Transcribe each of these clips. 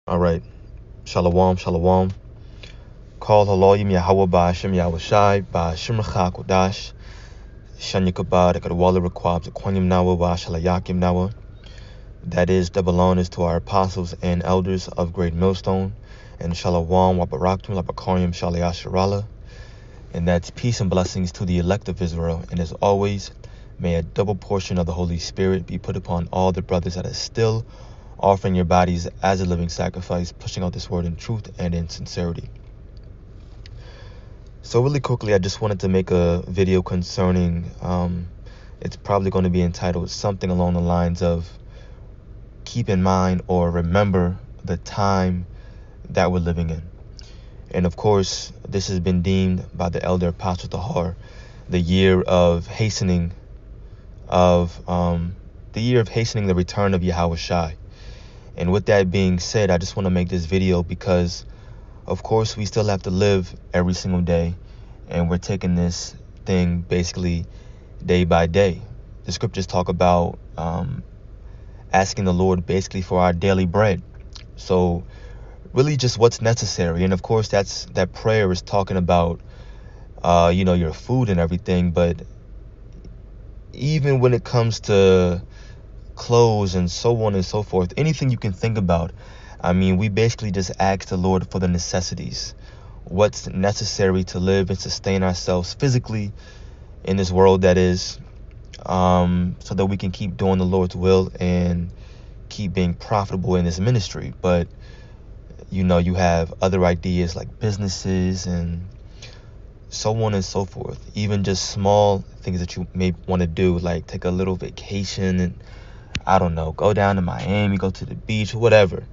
All right. Shalom, shalom. Call Haloyim Yahweh Ba'ashem Yahweh Shai Ba'ashem Recha Kodash Shan Yikabad Akadwala Requab Zaquanim Nawa Ba'ashalayakim Nawa. That is, double honors to our apostles and elders of Great Millstone, and Shalom Wabaraktum Labakarium Shalayasharala. And that's peace and blessings to the elect of Israel. And as always, may a double portion of the Holy Spirit be put upon all the brothers that are still offering your bodies as a living sacrifice, pushing out this word in truth and in sincerity. So really quickly, I just wanted to make a video concerning, it's probably going to be entitled something along the lines of keep in mind or remember the time that we're living in. And of course, this has been deemed by the elder Apostle Tahar the year of hastening the return of Yahweh Shai. And with that being said, I just want to make this video because, of course, we still have to live every single day, and we're taking this thing basically day by day. The scriptures talk about asking the Lord basically for our daily bread. So really just what's necessary. And of course, that prayer is talking about, your food and everything. But even when it comes to clothes and so on and so forth, anything you can think about, I mean, we basically just ask the Lord for the necessities, what's necessary to live and sustain ourselves physically in this world that is, so that we can keep doing the Lord's will and keep being profitable in this ministry. But you have other ideas like businesses and so on and so forth, even just small things that you may want to do, like take a little vacation and, I don't know, go down to Miami, go to the beach, whatever.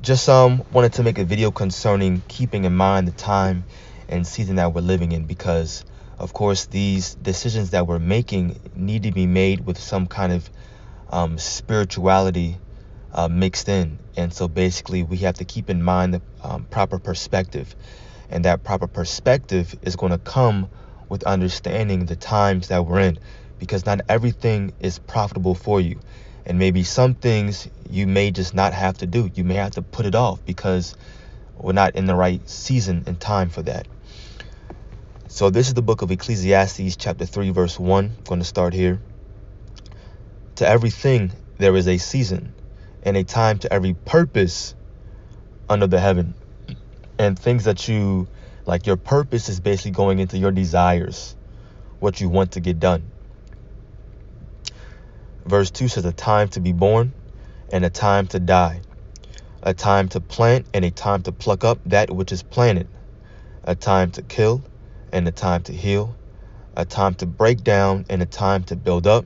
Just wanted to make a video concerning keeping in mind the time and season that we're living in, because of course these decisions that we're making need to be made with some kind of spirituality mixed in. And so basically we have to keep in mind the proper perspective, and that proper perspective is going to come with understanding the times that we're in, because not everything is profitable for you, and maybe some things you may just not have to do. You may have to put it off because we're not in the right season and time for that. So this is the book of Ecclesiastes chapter 3 verse 1. I'm going to start here. To everything there is a season, and a time to every purpose under the heaven. And things that you like, your purpose is basically going into your desires, what you want to get done. Verse 2 says, a time to be born and a time to die, a time to plant and a time to pluck up that which is planted, a time to kill and a time to heal, a time to break down and a time to build up.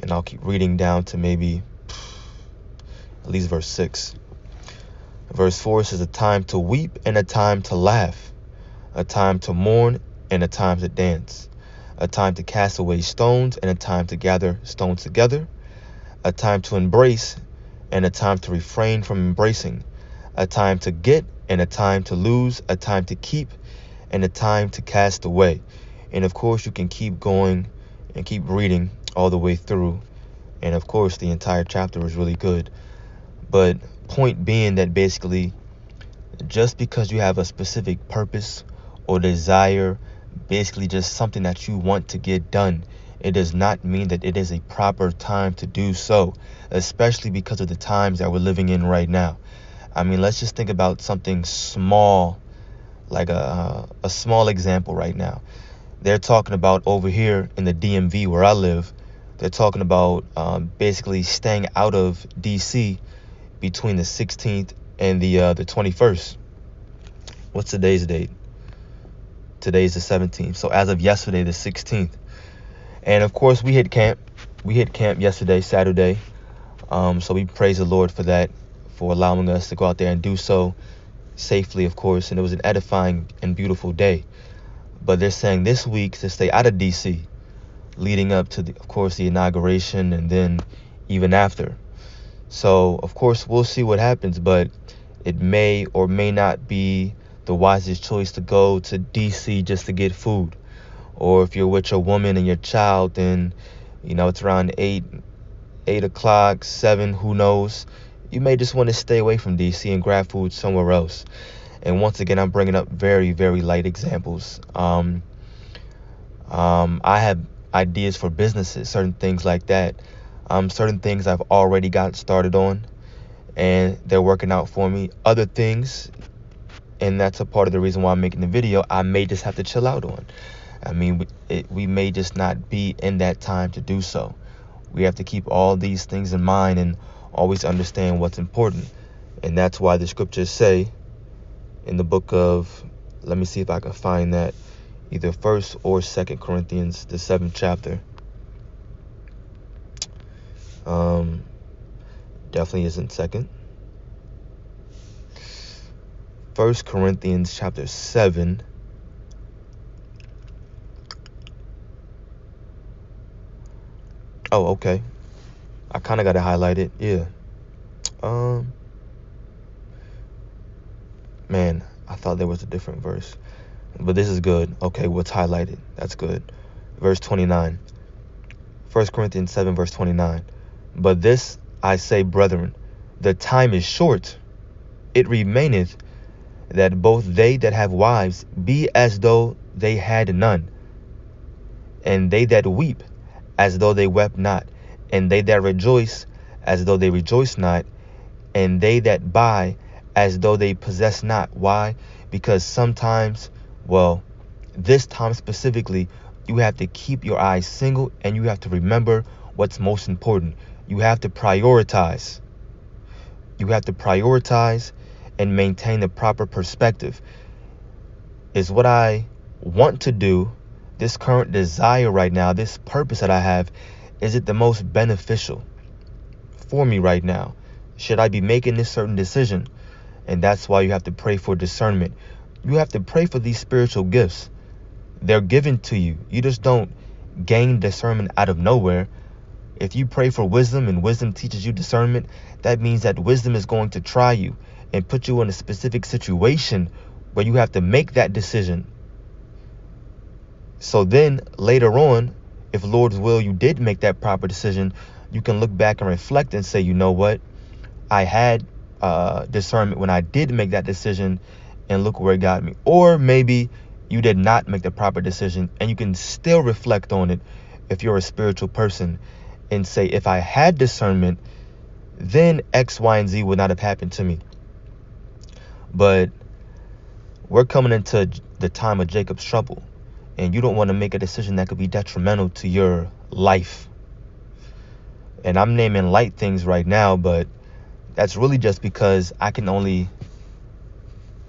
And I'll keep reading down to maybe at least verse 6. Verse 4 says, a time to weep and a time to laugh, a time to mourn and a time to dance, a time to cast away stones and a time to gather stones together, a time to embrace and a time to refrain from embracing, a time to get and a time to lose, a time to keep and a time to cast away. And of course, you can keep going and keep reading all the way through. And of course, the entire chapter is really good. But point being that basically, just because you have a specific purpose or desire, basically just something that you want to get done, it does not mean that it is a proper time to do so, especially because of the times that we're living in right now. I mean, let's just think about something small, like a small example right now. They're talking about over here in the DMV where I live, they're talking about basically staying out of DC between the 16th and the 21st. What's today's date? Today's the 17th. So as of yesterday, the 16th. And of course, we hit camp. We hit camp yesterday, Saturday. So we praise the Lord for that, for allowing us to go out there and do so safely, of course. And it was an edifying and beautiful day. But they're saying this week to stay out of DC, leading up to, of course, the inauguration and then even after. So, of course, we'll see what happens, but it may or may not be the wisest choice to go to DC just to get food. Or if you're with your woman and your child, then, it's around 8 o'clock, 7, who knows. you may just want to stay away from DC and grab food somewhere else. And once again, I'm bringing up very, very light examples. I have ideas for businesses, certain things like that. Certain things I've already got started on, and they're working out for me. Other things, and that's a part of the reason why I'm making the video, I may just have to chill out on. I mean, we may just not be in that time to do so. We have to keep all these things in mind and always understand what's important. And that's why the scriptures say in the book of, let me see if I can find that, either 1st or 2nd Corinthians, the 7th chapter. Definitely isn't 2nd. 1st Corinthians chapter 7. Oh, okay. I kind of got it highlighted. Yeah. Man, I thought there was a different verse. But this is good. Okay, what's highlighted? That's good. Verse 29. 1 Corinthians 7, verse 29. But this I say, brethren, the time is short. It remaineth that both they that have wives be as though they had none, and they that weep as though they wept not, and they that rejoice as though they rejoice not, and they that buy as though they possess not. Why? Because sometimes, well, this time specifically, you have to keep your eyes single, and you have to remember what's most important. You have to prioritize. You have to prioritize and maintain the proper perspective. Is what I want to do, this current desire right now, this purpose that I have, is it the most beneficial for me right now? Should I be making this certain decision? And that's why you have to pray for discernment. You have to pray for these spiritual gifts. They're given to you. You just don't gain discernment out of nowhere. If you pray for wisdom and wisdom teaches you discernment, that means that wisdom is going to try you and put you in a specific situation where you have to make that decision. So then later on, if Lord's will, you did make that proper decision, you can look back and reflect and say, you know what? I had discernment when I did make that decision, and look where it got me. Or maybe you did not make the proper decision, and you can still reflect on it if you're a spiritual person and say, if I had discernment, then X, Y, and Z would not have happened to me. But we're coming into the time of Jacob's trouble, and you don't want to make a decision that could be detrimental to your life. And I'm naming light things right now, but that's really just because I can only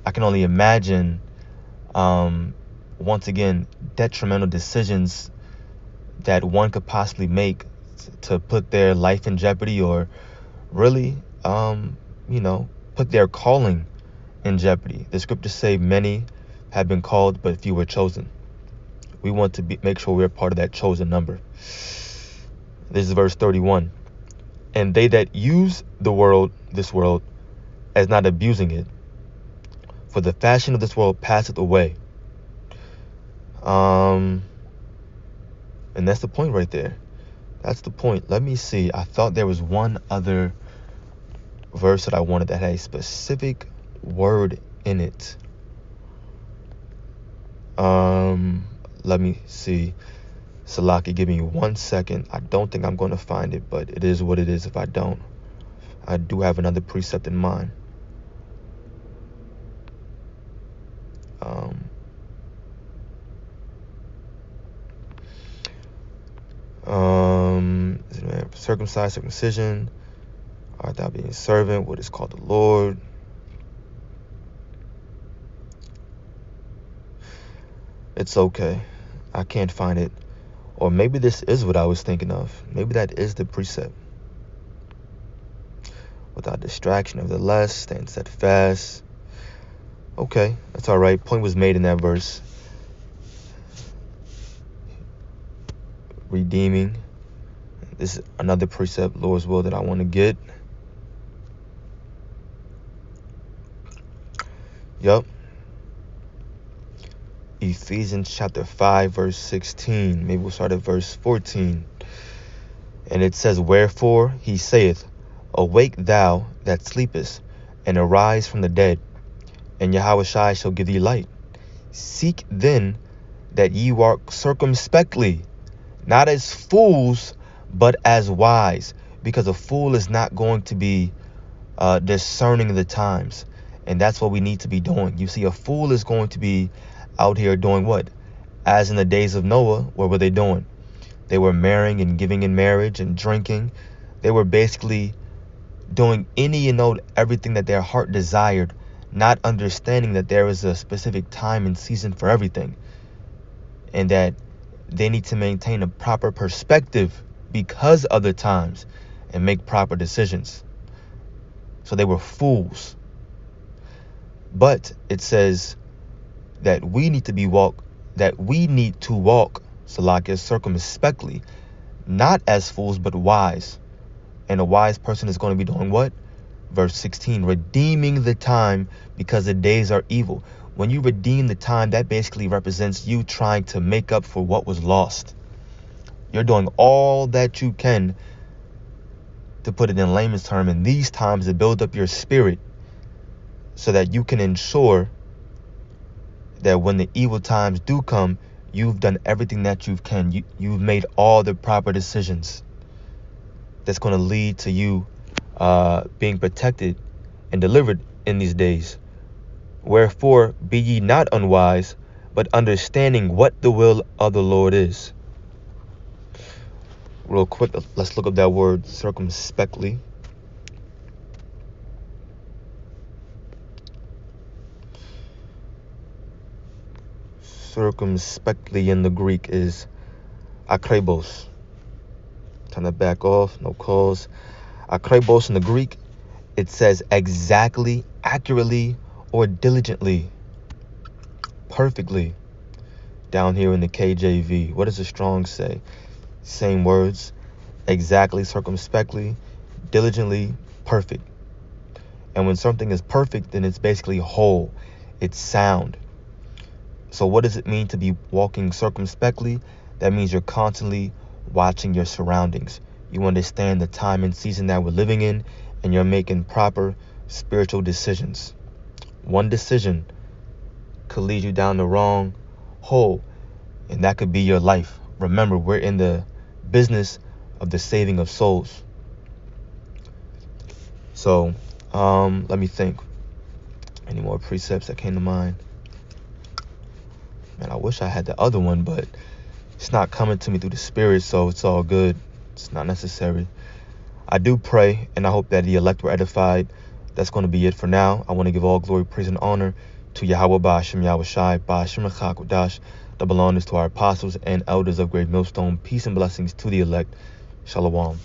imagine, once again, detrimental decisions that one could possibly make to put their life in jeopardy, or really, put their calling in jeopardy. The scriptures say many have been called, but few were chosen. We want to make sure we're part of that chosen number. This is verse 31. And they that use this world, as not abusing it, for the fashion of this world passeth away. And that's the point right there. That's the point. Let me see. I thought there was one other verse that I wanted that had a specific word in it. Let me see. Salaki, give me 1 second. I don't think I'm going to find it, but it is what it is if I don't. I do have another precept in mind. Circumcised, circumcision, art thou being servant, what is called the Lord. It's okay. I can't find it. Or maybe this is what I was thinking of. Maybe that is the precept. Without distraction, nevertheless, stand steadfast. Okay, that's all right. Point was made in that verse. Redeeming. This is another precept, Lord's will, that I want to get. Yup. Ephesians chapter 5, verse 16. Maybe we'll start at verse 14. And it says, wherefore he saith, Awake thou that sleepest, and arise from the dead, and Yahushua shall give thee light. Seek then that ye walk circumspectly, not as fools, but as wise, because a fool is not going to be discerning the times, and that's what we need to be doing. You see, a fool is going to be out here doing what? As in the days of Noah, what were they doing? They were marrying and giving in marriage and drinking. They were basically doing any and everything that their heart desired, not understanding that there is a specific time and season for everything, and that they need to maintain a proper perspective because of the times and make proper decisions. So they were fools. But it says that we need to walk, Salakia, circumspectly, not as fools, but wise. And a wise person is going to be doing what? Verse 16, redeeming the time because the days are evil. When you redeem the time, that basically represents you trying to make up for what was lost. You're doing all that you can, to put it in layman's term, in these times to build up your spirit so that you can ensure that when the evil times do come, you've done everything that you can. You've made all the proper decisions that's going to lead to you being protected and delivered in these days. Wherefore, be ye not unwise, but understanding what the will of the Lord is. Real quick, let's look up that word circumspectly. Circumspectly in the Greek is akribos. Turn that back off, no calls. Akribos in the Greek, it says exactly, accurately, or diligently, perfectly. Down here in the KJV, what does the Strong's say? Same words, exactly, circumspectly, diligently, perfect. And when something is perfect, then it's basically whole, it's sound. So what does it mean to be walking circumspectly? That means you're constantly watching your surroundings. You understand the time and season that we're living in, and you're making proper spiritual decisions. One decision could lead you down the wrong hole, and that could be your life. Remember, we're in the business of the saving of souls. So let me think. Any more precepts that came to mind? Man, I wish I had the other one, but it's not coming to me through the spirit, so it's all good. It's not necessary. I do pray, and I hope that the elect were edified. That's going to be it for now. I want to give all glory, praise, and honor to Yahweh Ba'ashem Yahushai, Ba'ashem Echad that belongs to our apostles and elders of Great Millstone. Peace and blessings to the elect. Shalom.